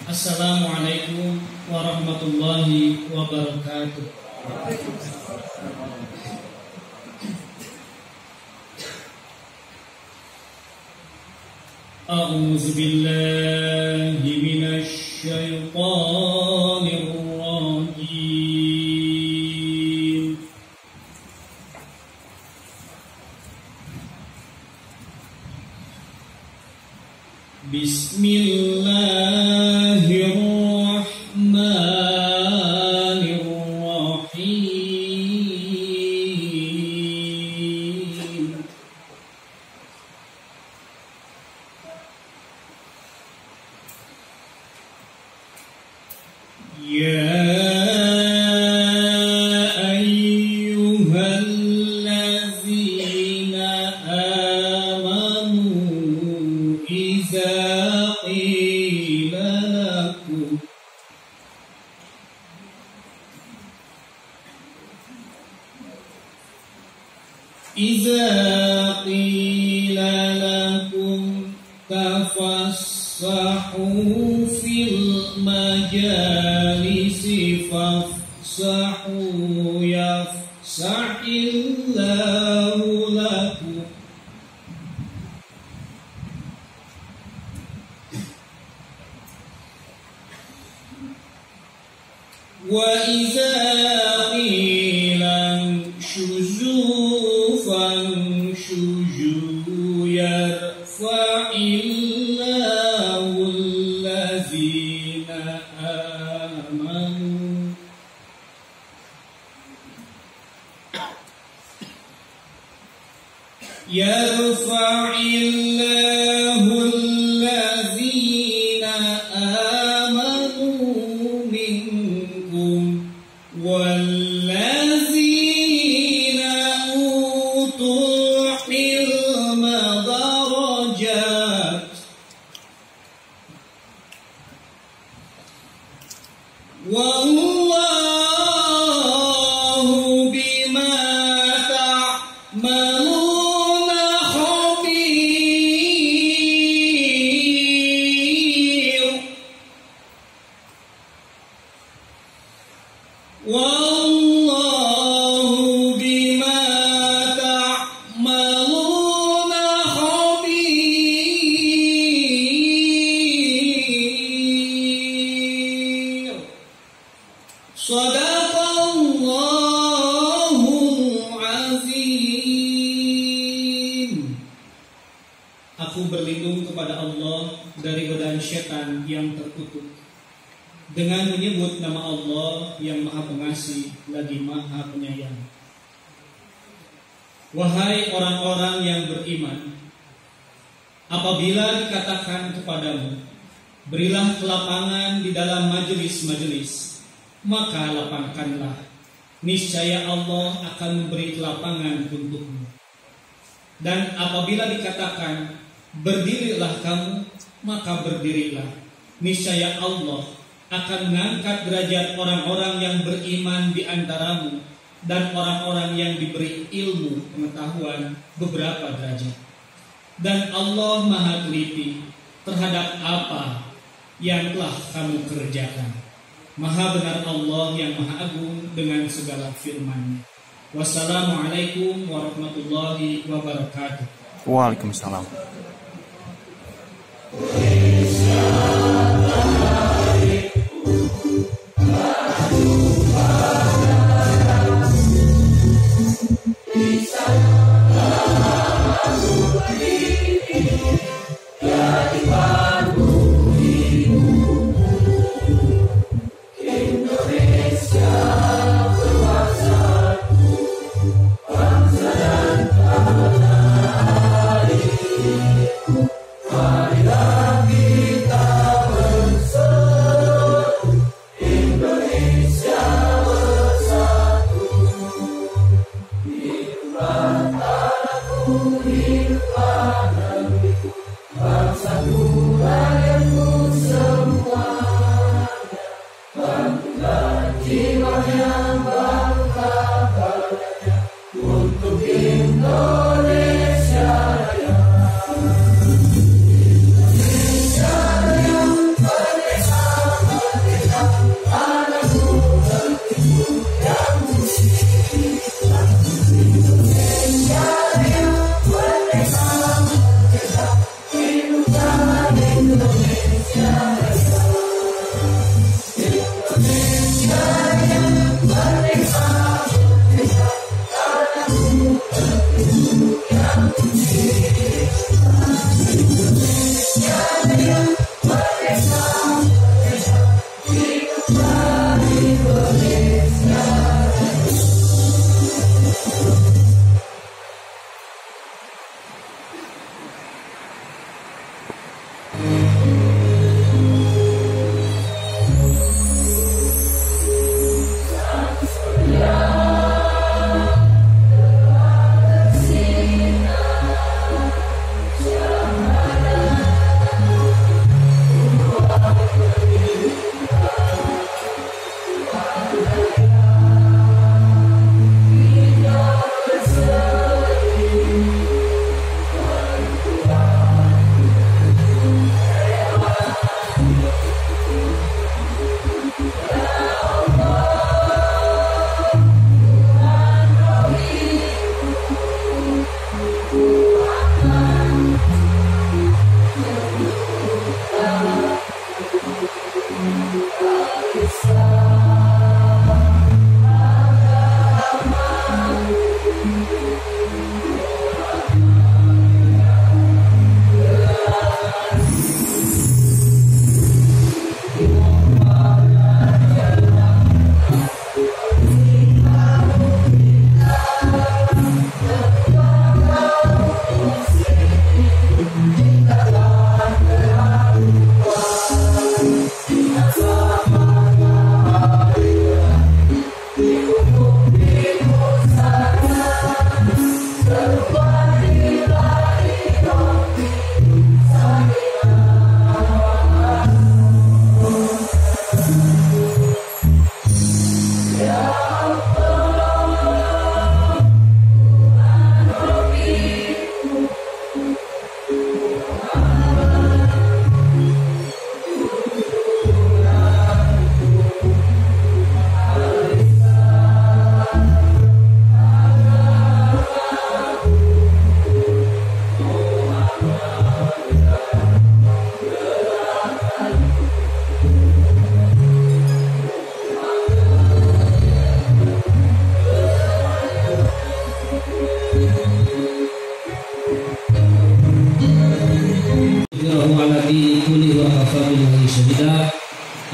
Assalamualaikum warahmatullahi wabarakatuh. A'udzu billahi minasy syaithanir rajim. Bismillahirrahmanirrahim. Ya ayyuhallazina amanu iza qila lakum tafassahu fil majalisi fafsahu yafsahillahu lakum. Wa iza qila shuzu fanshuzu yarfa'illahu allazina amanu minkum wallazina utul ilma darajat wallahu bima ta'maluna khabir. Wallahu bima ta'maluna khabir. Shadaqallahul azim. Aku berlindung kepada Allah dari godaan syaitan yang terkutuk dengan menyebut nama Allah yang Maha Pengasih lagi Maha Penyayang. Wahai orang-orang yang beriman, apabila dikatakan kepadamu, berilah kelapangan di dalam majelis-majelis, maka lapangkanlah. Niscaya Allah akan memberi kelapangan untukmu. Dan apabila dikatakan, berdirilah kamu, maka berdirilah. Niscaya Allah akan mengangkat derajat orang-orang yang beriman di antaramu dan orang-orang yang diberi ilmu pengetahuan beberapa derajat. Dan Allah Maha Teliti terhadap apa yang telah kamu kerjakan. Maha benar Allah yang Maha Agung dengan segala firman-Nya. Wassalamualaikum warahmatullahi wabarakatuh. Waalaikumsalam. Indonesia,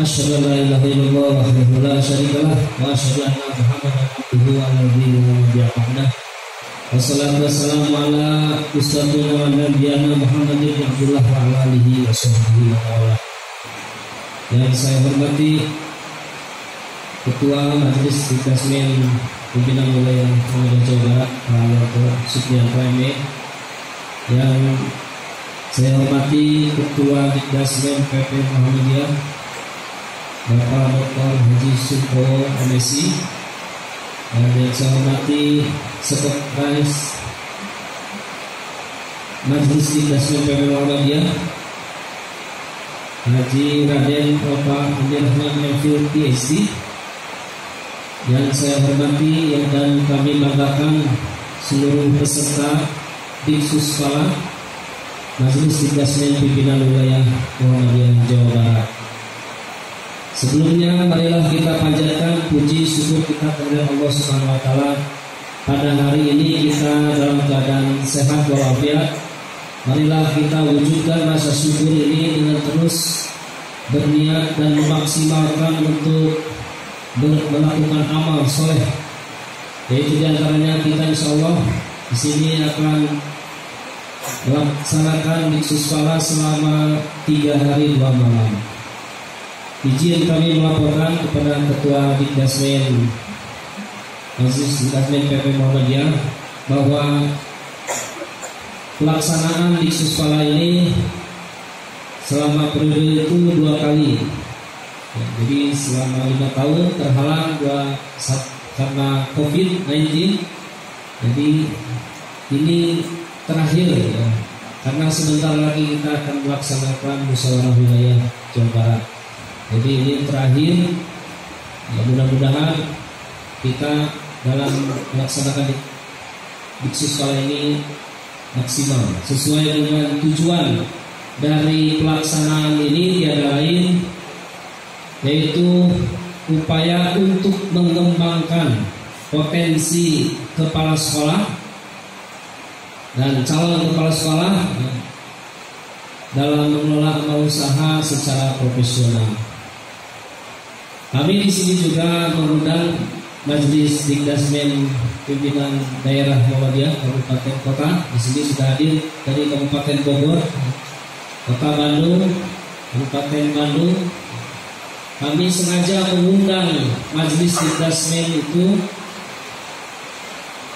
Asyhadu an la ilaha illallah wahdahu la syarikalah wa asyhadu anna Muhammadan abduhu wa nabiyuhu. Wassalatu wassalamu ala uswatina wa nabiyana Muhammadin Abdullah wa ala alihi wa sahbihi wa ala. Yang saya hormati Ketua Majelis Dikdasmen Pimpinan Wilayah Polda Jawa Barat Pak Supriyan Prime. Yang saya hormati Ketua Dikdasmen PP Muhammadiyah Bapak Dr. Haji Suko MSI, dan yang saya hormati Sekretaris Majelis Dikdasmen PP Muhammadiyah Haji Raden Bapak Amir Rahman MPhil PhD. Yang saya hormati dan kami banggakan seluruh peserta Diksus Kala Majelis Dikdasmen Pimpinan Wilayah Muhammadiyah Jawa Barat. Sebelumnya marilah kita panjatkan puji syukur kita kepada Allah Subhanahu wa taala. Pada hari ini kita dalam keadaan sehat walafiat. Marilah kita wujudkan rasa syukur ini dengan terus berniat dan memaksimalkan untuk melakukan amal soleh. Yaitu diantaranya kita insya Allah di sini akan melaksanakan Diksus Kala selama 3 hari 2 malam. Izin kami melaporkan kepada Ketua Dikdasmen Majelis Dikdasmen PP Muhammadiyah bahwa pelaksanaan Diksus Kala ini selama periode itu 2 kali. Ya, jadi selama 5 tahun terhalang karena COVID-19. Jadi ini terakhir ya, karena sebentar lagi kita akan melaksanakan musyawarah wilayah Jawa Barat. Jadi ini terakhir, ya mudah-mudahan kita dalam melaksanakan Diksus Kala ini maksimal sesuai dengan tujuan dari pelaksanaan ini tiada lain yaitu upaya untuk mengembangkan potensi kepala sekolah dan calon kepala sekolah dalam mengelola amal usaha secara profesional. Kami di sini juga mengundang Majelis Dikdasmen Pimpinan Daerah Muhammadiyah Kabupaten Kota. Di sini sudah hadir dari Kabupaten Bogor, Kota Bandung, Kabupaten Bandung. Kami sengaja mengundang Majelis Dikdasmen itu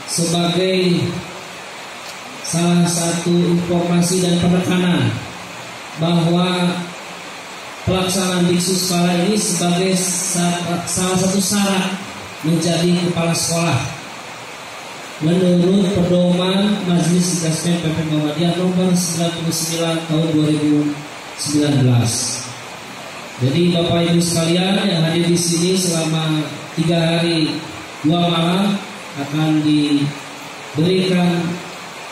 sebagai salah satu informasi dan penekanan bahwa pelaksanaan Diksus Kala ini sebagai salah satu syarat menjadi kepala sekolah menurut pedoman Majelis Dikdasmen PP Muhammadiyah nomor 99 tahun 2019. Jadi Bapak Ibu sekalian yang hadir di sini selama 3 hari 2 malam akan diberikan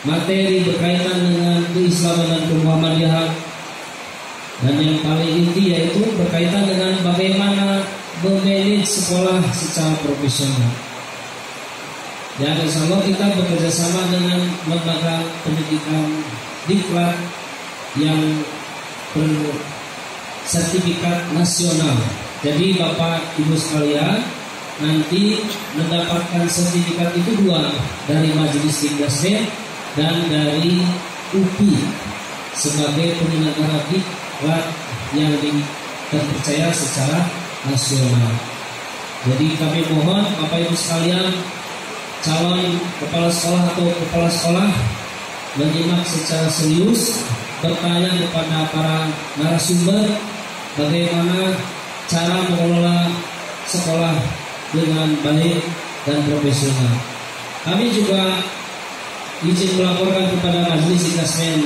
materi berkaitan dengan keislaman dan kemuhammadiyahan. Dan yang paling inti yaitu berkaitan dengan bagaimana memanage sekolah secara profesional. Dan insya Allah kita bekerja sama dengan lembaga pendidikan Diklat yang bersertifikat nasional. Jadi Bapak Ibu sekalian nanti mendapatkan sertifikat itu 2 dari Majelis Dikdasmen dan dari UPI sebagai penyelenggara Diklat yang terpercaya secara nasional. Jadi kami mohon Bapak Ibu sekalian, calon kepala sekolah atau kepala sekolah menyimak secara serius, bertanya kepada para narasumber bagaimana cara mengelola sekolah dengan baik dan profesional. Kami juga izin melaporkan kepada Majelis Dikdasmen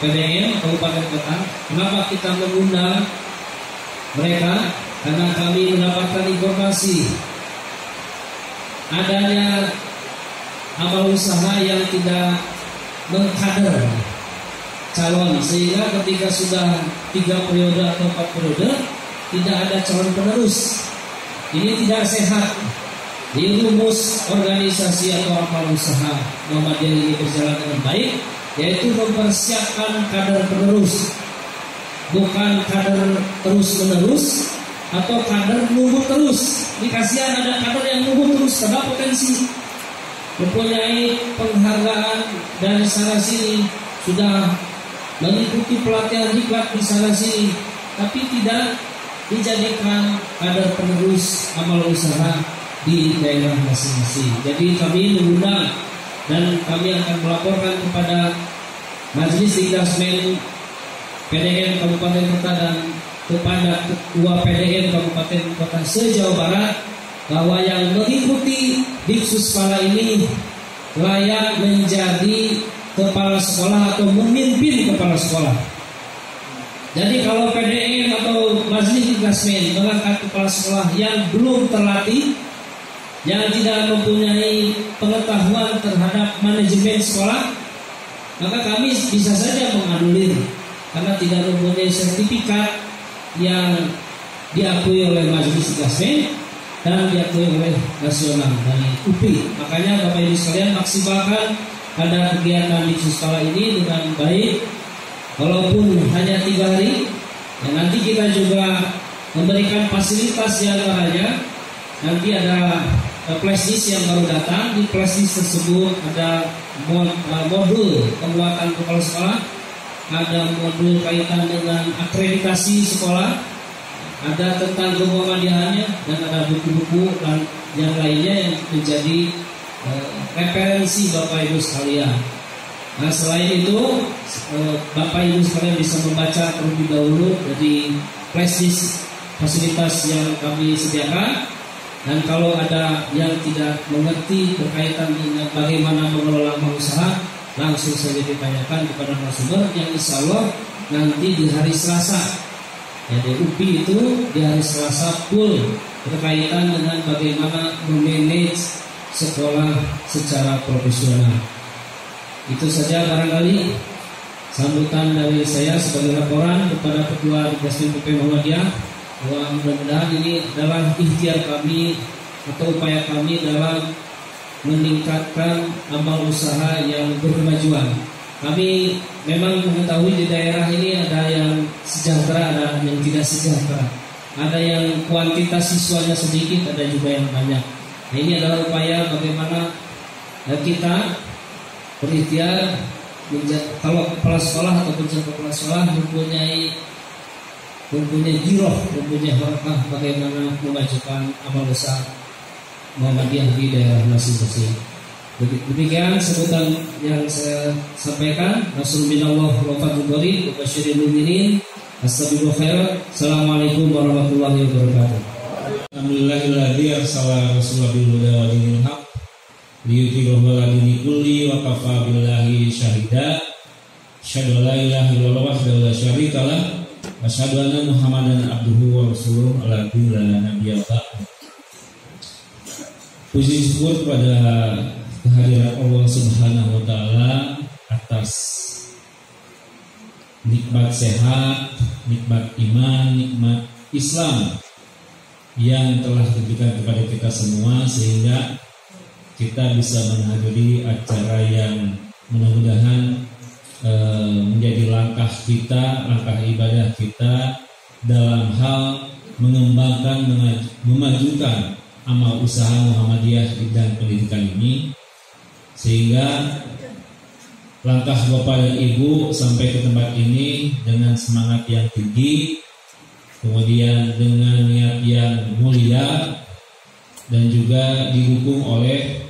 PDM Kabupaten Kota. Kenapa kita mengundang mereka? Karena kami mendapatkan informasi adanya amal usaha yang tidak mengkader calon, sehingga ketika sudah 3 periode atau 4 periode tidak ada calon penerus. Ini tidak sehat. Di rumus organisasi atau amal usaha Muhammadiyah ini berjalan dengan baik, yaitu mempersiapkan kader penerus, bukan kader terus menerus atau kader nunggu terus. Ini kasihan ada kader yang nunggu terus, karena potensi mempunyai penghargaan dari sana sini, sudah mengikuti pelatihan diklat di sana sini, tapi tidak dijadikan kader penerus amal usaha di daerah masing-masing. Jadi kami mengundang dan kami akan melaporkan kepada Majelis Tingkasmen PDM Kabupaten Kota dan kepada Ketua PDM Kabupaten Kota se-Jawa Barat bahwa yang mengikuti Dipsuspala ini layak menjadi kepala sekolah atau memimpin kepala sekolah. Jadi kalau PDM atau Majelis Tingkasmen mengangkat kepala sekolah yang belum terlatih, yang tidak mempunyai pengetahuan terhadap manajemen sekolah, maka kami bisa saja menganulir karena tidak mempunyai sertifikat yang diakui oleh Majelis Tingkasmen dan diakui oleh nasional dari UPI. Makanya Bapak Ibu sekalian, maksimalkan pada kegiatan Dipsuspala ini dengan baik, walaupun hanya 3 hari. Dan nanti kita juga memberikan fasilitas yang lainnya. Nanti ada flashdisk yang baru datang. Di flashdisk tersebut ada modul pembuatan kepala sekolah, ada modul kaitan dengan akreditasi sekolah, ada tentang kemuhammadiyahnya, dan ada buku-buku dan yang lainnya yang menjadi referensi Bapak Ibu sekalian. Nah, selain itu Bapak Ibu sekalian bisa membaca terlebih dahulu dari flashdisk fasilitas yang kami sediakan. Dan kalau ada yang tidak mengerti berkaitan dengan bagaimana mengelola amal usaha, langsung saja ditanyakan kepada narasumber yang insya Allah nanti di hari Selasa. Jadi UPI itu di hari Selasa full berkaitan dengan bagaimana memanage sekolah secara profesional. Itu saja barangkali sambutan dari saya sebagai laporan kepada Ketua Dipdasmen PP Muhammadiyah, bahwa mudah-mudahan ini adalah ikhtiar kami atau upaya kami dalam meningkatkan amal usaha yang berkemajuan. Kami memang mengetahui di daerah ini ada yang sejahtera, ada yang tidak sejahtera, ada yang kuantitas siswanya sedikit, ada juga yang banyak. Nah, ini adalah upaya bagaimana kita berikhtiar kalau kepala sekolah atau kepala sekolah mempunyai giroh, mempunyai harakah bagaimana memajukan amal usaha Muhammadiyah di daerah masing-masing. Demikian sebutan yang saya sampaikan. Nasrullah wa fadlul bari wa basyiril mu'minin. Astagfirullah. Assalamualaikum warahmatullahi wabarakatuh. Alhamdulillahilladzi arsala rasulahu bil huda wa dinil haq liyudhhirahu 'ala dini kulli wa kafa billahi syahida. Asyhadu an la ilaha illallah wahdahu la syarika lah. Asyhadu anna Muhammadan abduhu wa rasuluhu ala la nabiyya ba'd. Puji syukur kepada kehadiran Allah Subhanahu wa taala atas nikmat sehat, nikmat iman, nikmat Islam yang telah diberikan kepada kita semua, sehingga kita bisa menghadiri acara yang mudah-mudahan menjadi langkah kita, langkah ibadah kita dalam hal mengembangkan, memajukan amal usaha Muhammadiyah dan pendidikan ini, sehingga langkah Bapak dan Ibu sampai ke tempat ini dengan semangat yang tinggi, kemudian dengan niat yang mulia, dan juga didukung oleh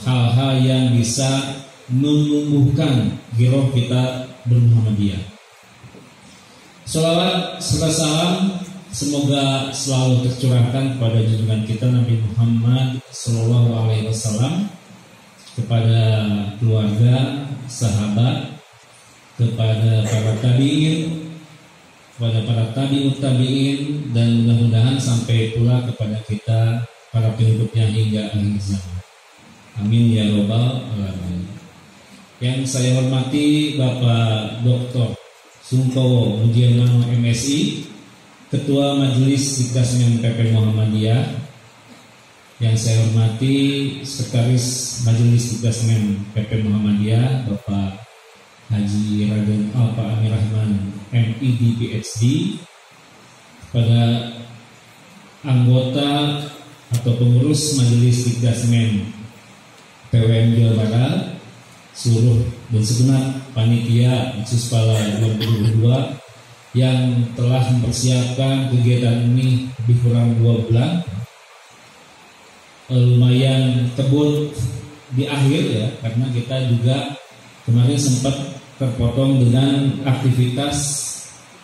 hal-hal yang bisa menumbuhkan giroh kita bermuhammadiyah. Sholawat serta salam semoga selalu tercurahkan kepada junjungan kita Nabi Muhammad SAW, kepada keluarga, sahabat, kepada para tabi'in, kepada para tabi'ut tabi'in, dan mudah-mudahan sampai pula kepada kita para pengikutnya hingga akhir zaman. Amin ya robbal alamin. Yang saya hormati Bapak Dr. Sungkowo Mujianmano MSI, Ketua Majelis Dikdasmen PP Muhammadiyah. Yang saya hormati Sekretaris Majelis Dikdasmen PP Muhammadiyah Bapak Haji Raden Alfa Amir Rahman MID PhD, kepada anggota atau pengurus Majelis Dikdasmen PWM Jawa Barat, seluruh dan segenap panitia Suspala 2022 yang telah mempersiapkan kegiatan ini lebih kurang 2 bulan. Lumayan kebut di akhir ya, karena kita juga kemarin sempat terpotong dengan aktivitas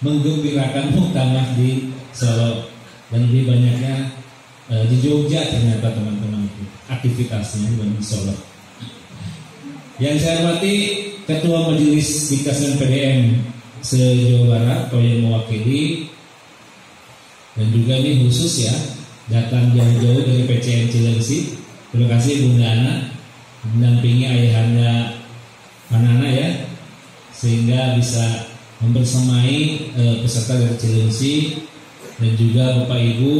menggembirakan muktamar di Solo, dan lebih banyaknya di Jogja ternyata teman-teman itu aktivitasnya di Solo. Yang saya hormati Ketua Majelis Dikdasmen PDM se-Jawa Barat atau yang mewakili, dan juga ini khusus ya datang jauh-jauh dari PCN Cilengsi. Terima kasih Bunda Ana mendampingi ayahanda Manana ya, sehingga bisa membersamai peserta dari Cilengsi, dan juga Bapak Ibu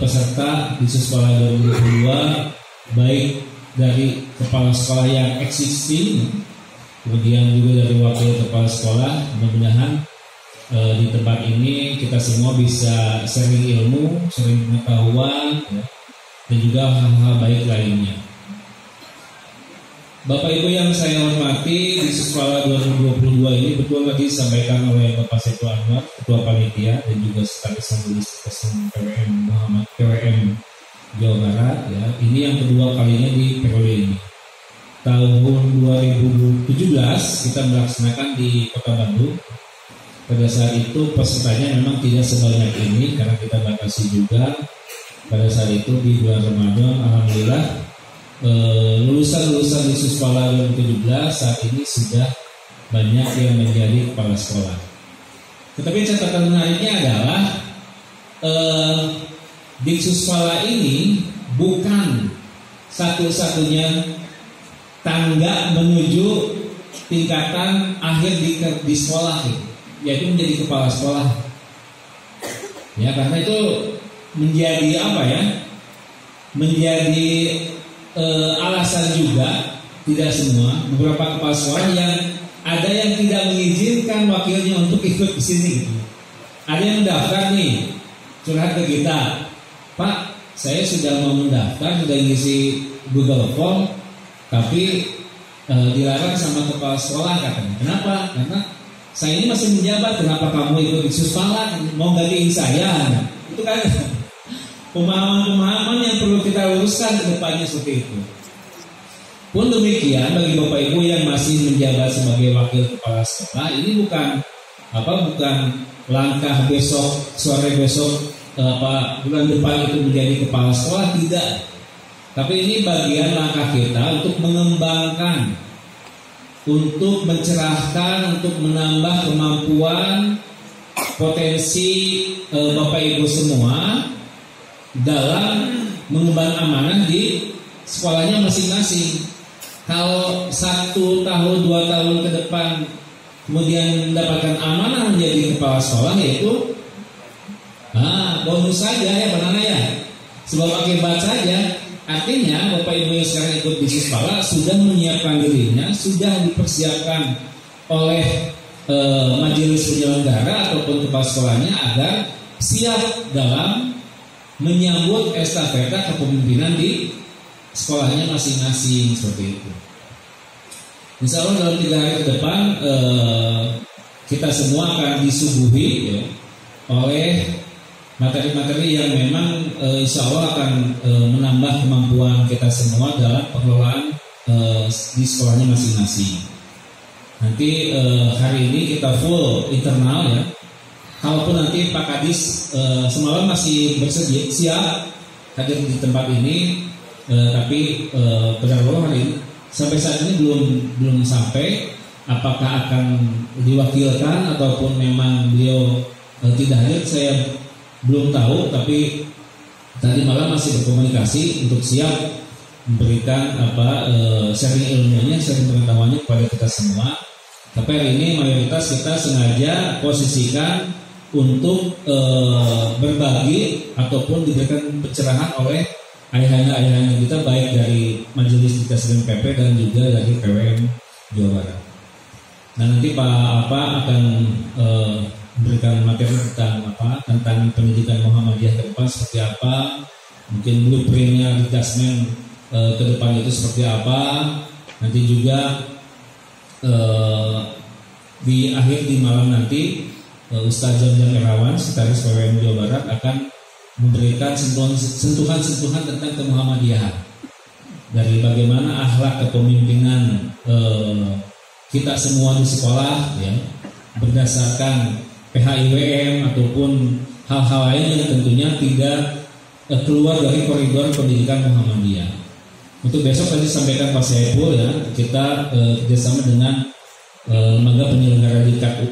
peserta di Suspala 2022, baik dari kepala sekolah yang existing, kemudian juga dari wakil kepala sekolah. Mudah-mudahan di tempat ini kita semua bisa sharing ilmu, sharing pengetahuan ya, dan juga hal-hal baik lainnya. Bapak Ibu yang saya hormati, di Suspala 2022 ini betul tadi disampaikan oleh Bapak Setu Anwar, Ketua Panitia, dan juga Sekretaris Majelis Dikdasmen PWM Jawa Barat ya. Ini yang kedua kalinya di periode ini. Tahun 2017 kita melaksanakan di Kota Bandung. Pada saat itu pesertanya memang tidak sebanyak ini karena kita batasi juga. Pada saat itu di bulan Ramadan, alhamdulillah lulusan-lulusan di Suspala 2017 saat ini sudah banyak yang menjadi kepala sekolah. Tetapi catatan menariknya adalah di Suspala ini bukan satu-satunya tangga menuju tingkatan akhir di sekolah, yaitu menjadi kepala sekolah. Ya, karena itu menjadi apa ya? Menjadi alasan juga, tidak semua, beberapa kepala sekolah yang ada yang tidak mengizinkan wakilnya untuk ikut di sini gitu. Ada yang mendaftar nih, curhat ke kita, Pak, saya sudah mau mendaftar, sudah ngisi Google Form, tapi dilarang sama kepala sekolah katanya. Kenapa? Karena saya ini masih menjabat, kenapa kamu ikut di Suspala, mau gantiin saya? Nah, itu kan pemahaman-pemahaman yang perlu kita luruskan ke depannya seperti itu. Pun demikian bagi Bapak Ibu yang masih menjabat sebagai wakil kepala sekolah, ini bukan langkah besok, sore besok, bulan depan itu menjadi kepala sekolah, tidak. Tapi ini bagian langkah kita untuk mengembangkan, untuk mencerahkan, untuk menambah kemampuan potensi Bapak Ibu semua dalam mengemban amanah di sekolahnya masing-masing. Kalau 1 tahun 2 tahun ke depan kemudian mendapatkan amanah menjadi kepala sekolah, yaitu bonus saja ya, benar ya, sebab akibat saja. Artinya Bapak Ibu yang sekarang ikut di Suspala sudah menyiapkan dirinya, sudah dipersiapkan oleh majelis penyelenggara ataupun kepala sekolahnya agar siap dalam menyambut estafeta kepemimpinan di sekolahnya masing-masing seperti itu. Insya Allah dalam 3 hari ke depan kita semua akan disuguhi ya, oleh materi-materi yang memang insya Allah akan menambah kemampuan kita semua dalam pengelolaan di sekolahnya masing-masing. Nanti hari ini kita full internal ya. Kalaupun nanti Pak Kadis semalam masih bersedia siap hadir di tempat ini, tapi benar-benar hari ini sampai saat ini belum sampai. apakah akan diwakilkan ataupun memang beliau tidak hadir, saya belum tahu. Tapi tadi malam masih berkomunikasi untuk siap memberikan sharing ilmunya, sharing pengetahuannya kepada kita semua. Tapi hari ini mayoritas kita sengaja posisikan untuk berbagi ataupun diberikan pencerahan oleh ayahanda kita, baik dari Majelis Diktas PP dan juga dari PWM Jawa Barat. Nah, nanti Pak akan memberikan materi tentang pendidikan Muhammadiyah ke depan seperti apa, mungkin blueprintnya Diktasmen ke depan itu seperti apa. Nanti juga di malam nanti Ustaz Jamil Irawan, Sekretaris PWM Jawa Barat, akan memberikan sentuhan-sentuhan tentang kemuhammadiyahan, dari bagaimana akhlak kepemimpinan kita semua di sekolah, ya, berdasarkan PHIWM ataupun hal-hal lain yang tentunya tidak keluar dari koridor pendidikan Muhammadiyah. Untuk besok tadi sampaikan Pak Saiful, ya, kita kerjasama dengan lembaga penyelenggara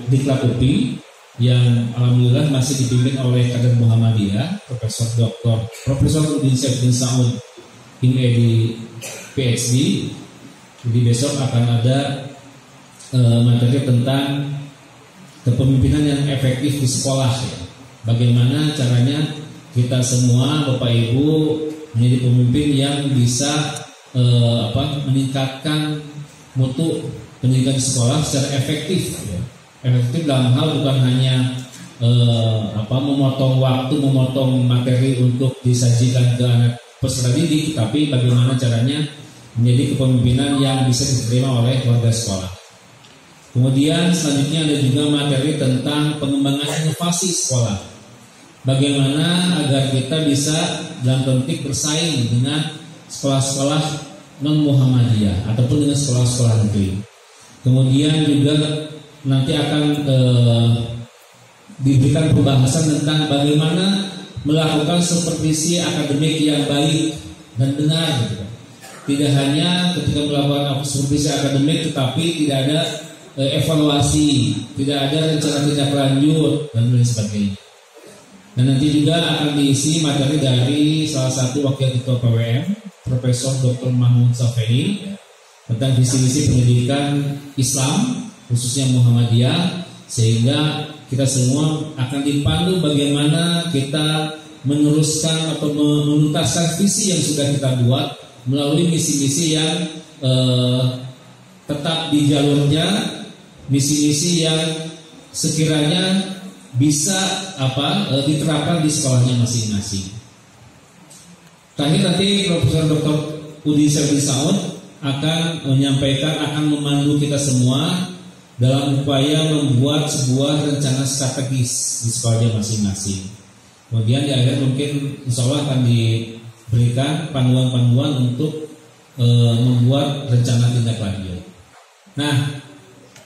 Diklat UPI yang alhamdulillah masih dipimpin oleh kader Muhammadiyah, Profesor Udin Syafrin Saud, MD PhD. Jadi besok akan ada materi tentang kepemimpinan yang efektif di sekolah, ya. Bagaimana caranya kita semua Bapak Ibu menjadi pemimpin yang bisa meningkatkan mutu pendidikan di sekolah secara efektif, ya. Efektif dalam hal bukan hanya memotong waktu, memotong materi untuk disajikan ke anak peserta didik, tapi bagaimana caranya menjadi kepemimpinan yang bisa diterima oleh warga sekolah. Kemudian selanjutnya ada juga materi tentang pengembangan inovasi sekolah. Bagaimana agar kita bisa dalam politik bersaing dengan sekolah-sekolah non-Muhammadiyah ataupun dengan sekolah-sekolah negeri. Kemudian juga nanti akan diberikan pembahasan tentang bagaimana melakukan supervisi akademik yang baik dan benar, gitu. Tidak hanya ketika melakukan supervisi akademik tetapi tidak ada evaluasi, tidak ada rencana tindak lanjut dan lain sebagainya. Dan nanti juga akan diisi materi dari salah satu wakil ketua PWM, Profesor Dr. Mahmud Safei, tentang visi-visi pendidikan Islam khususnya Muhammadiyah, sehingga kita semua akan dipandu bagaimana kita meneruskan atau menuntaskan visi yang sudah kita buat melalui misi-misi yang tetap di jalurnya, misi-misi yang sekiranya bisa diterapkan di sekolahnya masing-masing. Terakhir nanti Profesor Dr. Udin Syafrin Saud akan menyampaikan, akan memandu kita semua dalam upaya membuat sebuah rencana strategis di sekolahnya masing-masing. Kemudian di akhir mungkin insya Allah akan diberikan panduan-panduan untuk membuat rencana tindak lanjut. Nah,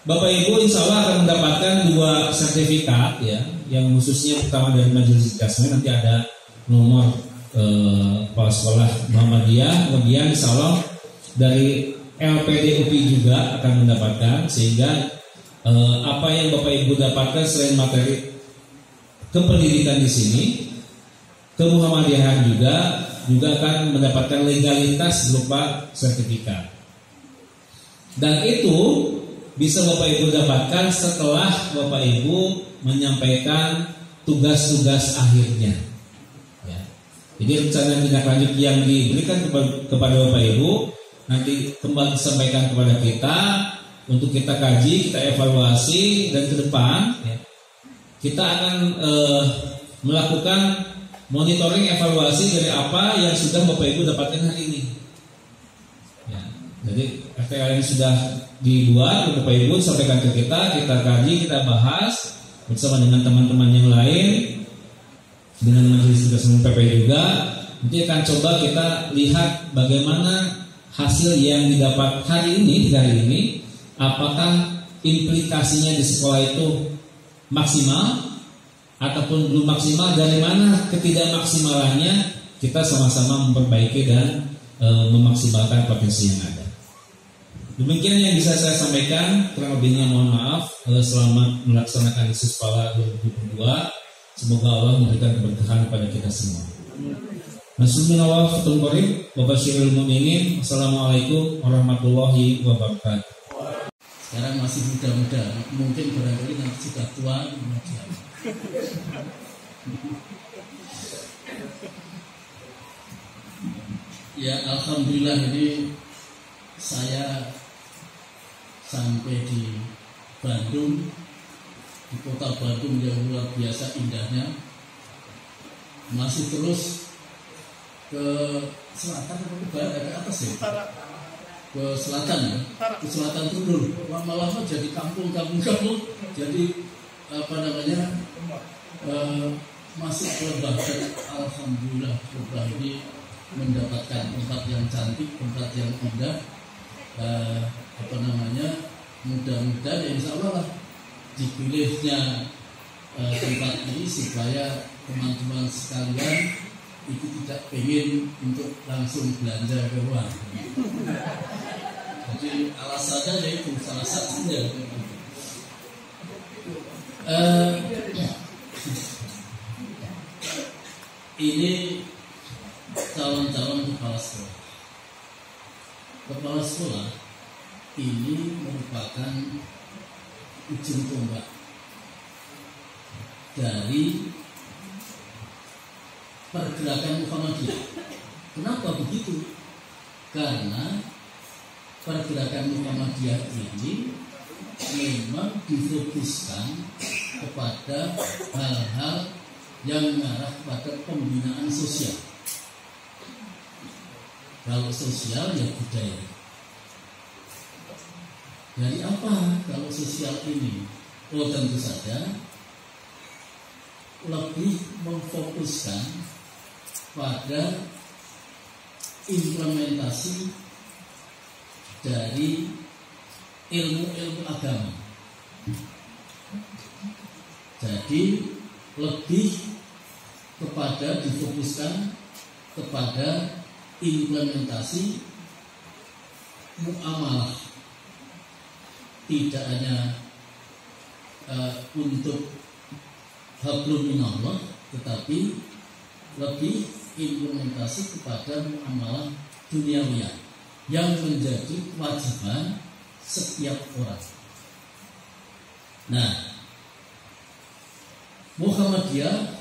Bapak Ibu insya Allah akan mendapatkan 2 sertifikat, ya, yang khususnya pertama dari Majelis Diktasmen, nanti ada nomor kepala sekolah Muhammadiyah, kemudian insya Allah dari LPD UPI juga akan mendapatkan, sehingga apa yang Bapak Ibu dapatkan selain materi kependidikan di sini, kemuhammadiyahan juga akan mendapatkan legalitas berupa sertifikat. Dan itu bisa Bapak Ibu dapatkan setelah Bapak Ibu menyampaikan tugas-tugas akhirnya, ya. Jadi rencana tindak lanjut yang diberikan kepada Bapak Ibu nanti kembali disampaikan kepada kita untuk kita kaji, kita evaluasi, dan ke depan, ya, kita akan melakukan monitoring evaluasi dari apa yang sudah Bapak Ibu dapatkan hari ini, ya. Jadi RTL yang sudah dibuat Bapak Ibu sampaikan ke kita kaji, kita bahas bersama dengan teman-teman yang lain, dengan Majelis Diktasmen PP juga. Nanti akan coba kita lihat bagaimana hasil yang didapat hari ini, apakah implikasinya di sekolah itu maksimal ataupun belum maksimal, dari mana ketidakmaksimalannya kita sama-sama memperbaiki dan memaksimalkan potensi yang ada. Demikian yang bisa saya sampaikan, kurang lebihnya mohon maaf. Selamat melaksanakan Isus Pala 2022. Semoga Allah memberikan keberkahan kepada kita semua. Bismillah fatul qorib wa basyiril mu'minin. Assalamualaikum warahmatullahi wabarakatuh. Sekarang masih muda-muda, mungkin barangkali nanti sudah tua. Ya alhamdulillah, ini saya sampai di Bandung, di kota Bandung yang luar biasa indahnya. Masih terus ke selatan atau ke barat, ke atas ya? Ke selatan ya? Ke selatan turun. Lama-lama jadi kampung, jadi apa namanya? Masuk ke Baghdad. Alhamdulillah, Lembah ini mendapatkan tempat yang cantik, tempat yang indah. Apa namanya? Mudah-mudahan ya insya Allah lah dipilihnya tempat ini supaya teman-teman sekalian itu tidak pengen untuk langsung belanja ke luar. Jadi alasannya itu salah satunya. Ini calon-calon kepala sekolah. Kepala sekolah ini merupakan ujung tombak dari pergerakan Muhammadiyah. Kenapa begitu? Karena pergerakan Muhammadiyah ini memang difokuskan kepada hal-hal yang mengarah pada pembinaan sosial. Kalau sosial ya budaya. Dari apa kalau sosial ini? Oh tentu saja lebih memfokuskan pada implementasi dari ilmu-ilmu agama. Jadi lebih kepada difokuskan kepada implementasi muamalah, tidak hanya untuk hablum minallah, tetapi lebih implementasi kepada muamalah duniawiyah yang menjadi kewajiban setiap orang. Nah, Muhammadiyah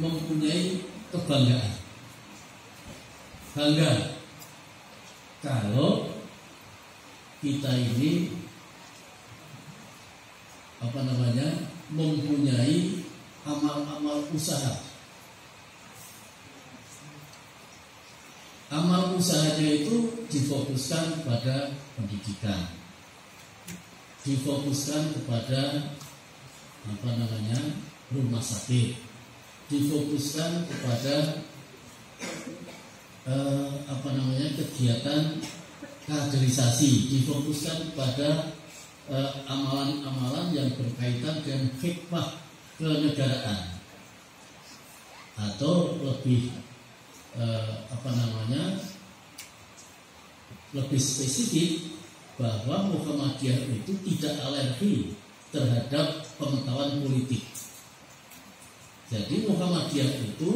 mempunyai kebanggaan, bangga kalau kita ini mempunyai amal-amal usaha. Amal usahanya itu difokuskan pada pendidikan, difokuskan kepada rumah sakit, difokuskan kepada kegiatan kaderisasi, difokuskan pada amalan-amalan yang berkaitan dengan hikmah kenegaraan, atau lebih lebih spesifik bahwa Muhammadiyah itu tidak alergi terhadap pengetahuan politik. Jadi Muhammadiyah itu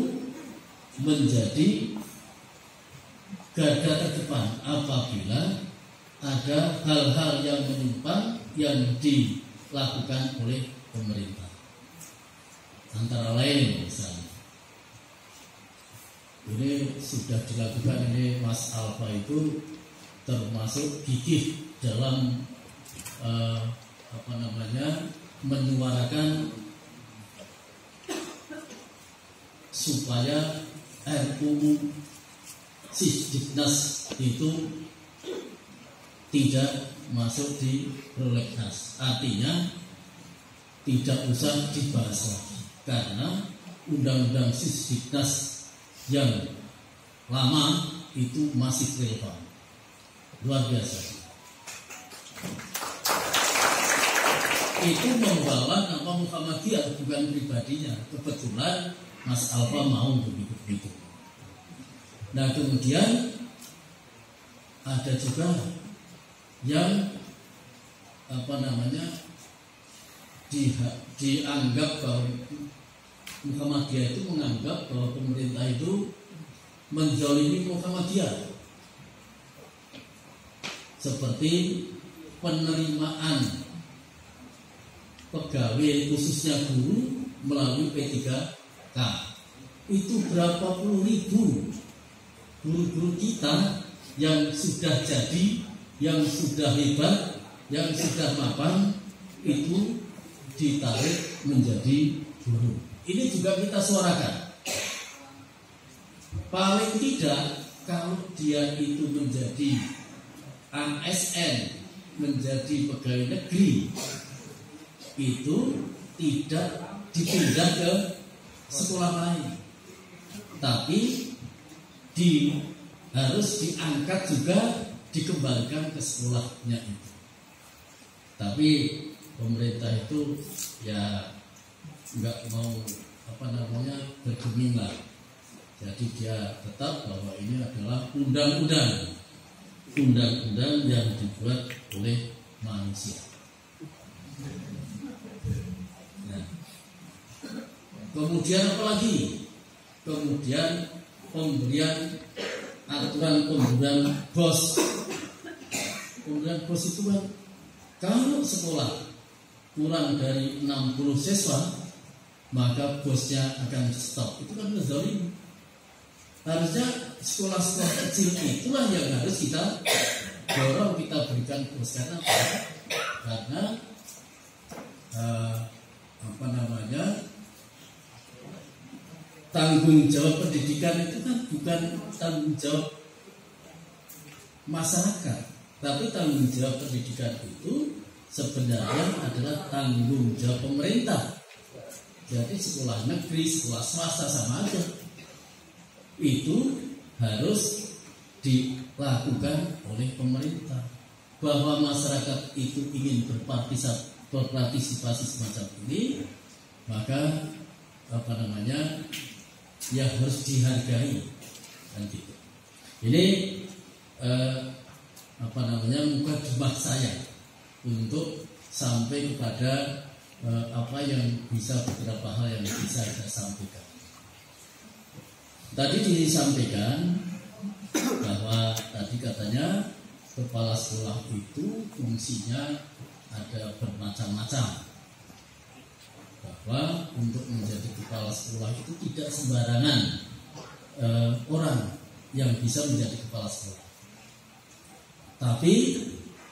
menjadi garda terdepan apabila ada hal-hal yang menyimpang yang dilakukan oleh pemerintah. Antara lain misalnya, ini sudah dilakukan, ini Mas Alfa itu termasuk gigih dalam menyuarakan supaya RUU Sisdiknas itu tidak masuk di prolegnas. Artinya tidak usah dibahas lagi karena undang-undang Sisdiknas yang lama itu masih relevan. Luar biasa. Itu membawa nama Muhammadiyah, bukan pribadinya. Kebetulan Mas Alfa mau begitu. Nah kemudian ada juga yang dianggap bahwa Muhammadiyah itu menganggap bahwa pemerintah itu menzalimi Muhammadiyah, seperti penerimaan pegawai khususnya guru melalui P3K. Itu berapa puluh ribu guru-guru kita yang sudah jadi, yang sudah hebat, yang sudah mapan, itu ditarik menjadi guru. Ini juga kita suarakan. Paling tidak kalau dia itu menjadi ASN, menjadi pegawai negeri, itu tidak dipindah ke sekolah lain, tapi harus diangkat juga, dikembalikan ke sekolahnya itu. Tapi pemerintah itu ya nggak mau bergeming lah. Jadi dia tetap bahwa ini adalah undang-undang yang dibuat oleh manusia. Nah, kemudian apa lagi? Kemudian aturan pemberian BOS. Pemberian BOS itu kan, kalau sekolah kurang dari 60 siswa, maka bosnya akan stop. Itu kan zalim. Harusnya sekolah-sekolah kecil itulah yang harus kita dorong, kita berikan bos. Karena tanggung jawab pendidikan itu kan bukan tanggung jawab masyarakat, tapi tanggung jawab pendidikan itu sebenarnya adalah tanggung jawab pemerintah. Jadi sekolah negeri, sekolah swasta sama aja, itu harus dilakukan oleh pemerintah. Bahwa masyarakat itu ingin berpartisipasi semacam ini, maka ya harus dihargai, kan gitu. Ini mukadimah saya untuk sampai kepada apa yang bisa, beberapa hal yang bisa saya sampaikan. Tadi disampaikan bahwa tadi katanya kepala sekolah itu fungsinya ada bermacam-macam. Bahwa untuk menjadi kepala sekolah itu tidak sembarangan orang yang bisa menjadi kepala sekolah. Tapi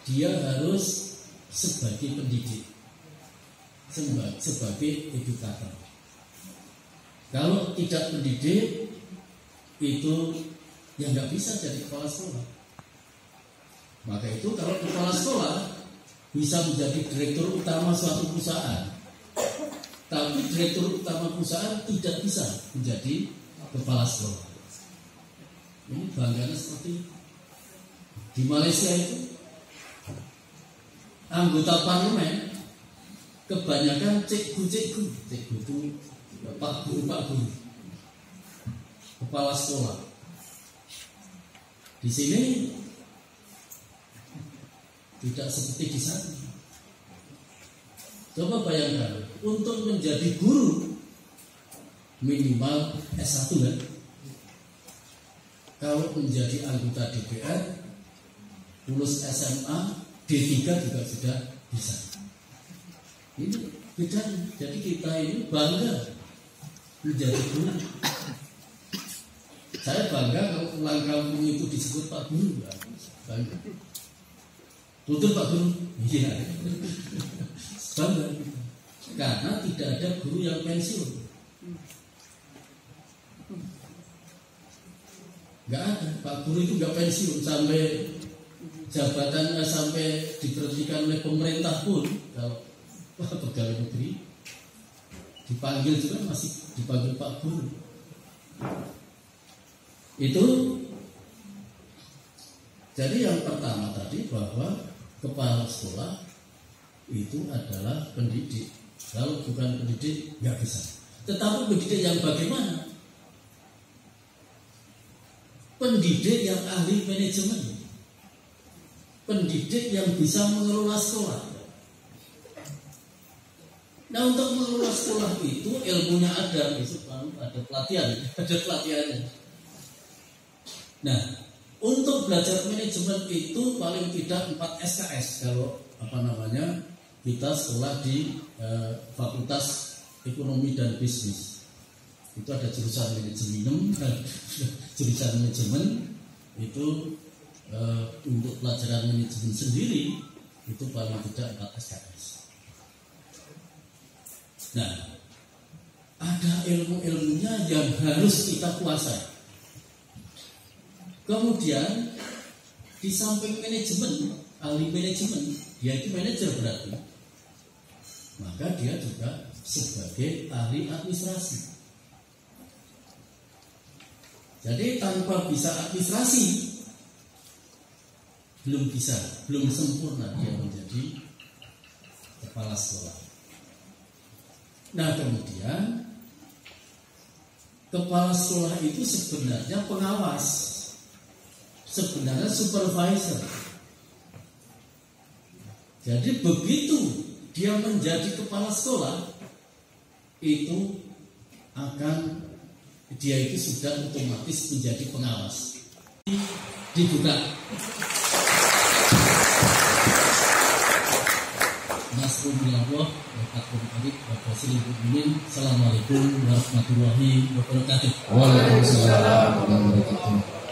dia harus sebagai pendidik, sebagai edukator. Kalau tidak pendidik, itu yang nggak bisa jadi kepala sekolah. Maka itu kalau kepala sekolah bisa menjadi direktur utama suatu perusahaan, tapi direktur utama perusahaan tidak bisa menjadi kepala sekolah. Ini bangganya seperti itu. Di Malaysia itu anggota parlemen kebanyakan cikgu itu pak guru, kepala sekolah. Di sini tidak seperti di sana. Coba bayangkan, untuk menjadi guru minimal S1 kan? Kalau menjadi anggota DPR, lulus SMA, D3 juga sudah bisa. Ini beda. Jadi kita ini bangga menjadi guru. Saya bangga kalau pulang kampung itu disebut Pak Guru. Bangga. Tutur Pak Guru. Iya. Bangga. Karena tidak ada guru yang pensiun. Gak ada. Pak Guru itu gak pensiun sampai jabatan, sampai diberhentikan oleh pemerintah pun. Kalau pegawai negeri dipanggil juga masih dipanggil Pak Guru. Itu jadi yang pertama tadi, bahwa kepala sekolah itu adalah pendidik. Kalau bukan pendidik nggak bisa. Tetapi pendidik yang bagaimana? Pendidik yang ahli manajemen. pendidik yang bisa mengelola sekolah. Nah, untuk mengelola sekolah itu ilmunya ada, ada pelatihannya. Nah, untuk belajar manajemen itu paling tidak 4 SKS kalau kita sekolah di Fakultas Ekonomi dan Bisnis. Itu ada jurusan manajemen itu untuk pelajaran manajemen sendiri itu paling tidak 4 SKS. Nah, ada ilmu-ilmunya yang harus kita kuasai. Kemudian di samping manajemen, ahli manajemen, dia itu manajer berarti. Maka dia juga sebagai ahli administrasi. Jadi tanpa bisa administrasi belum sempurna dia menjadi kepala sekolah. Nah, kemudian kepala sekolah itu sebenarnya pengawas, sebenarnya supervisor. Jadi begitu dia menjadi kepala sekolah, itu dia itu sudah otomatis menjadi pengawas. Dibuka. Assalamualaikum warahmatullahi wabarakatuh. Waalaikumsalam warahmatullahi wabarakatuh.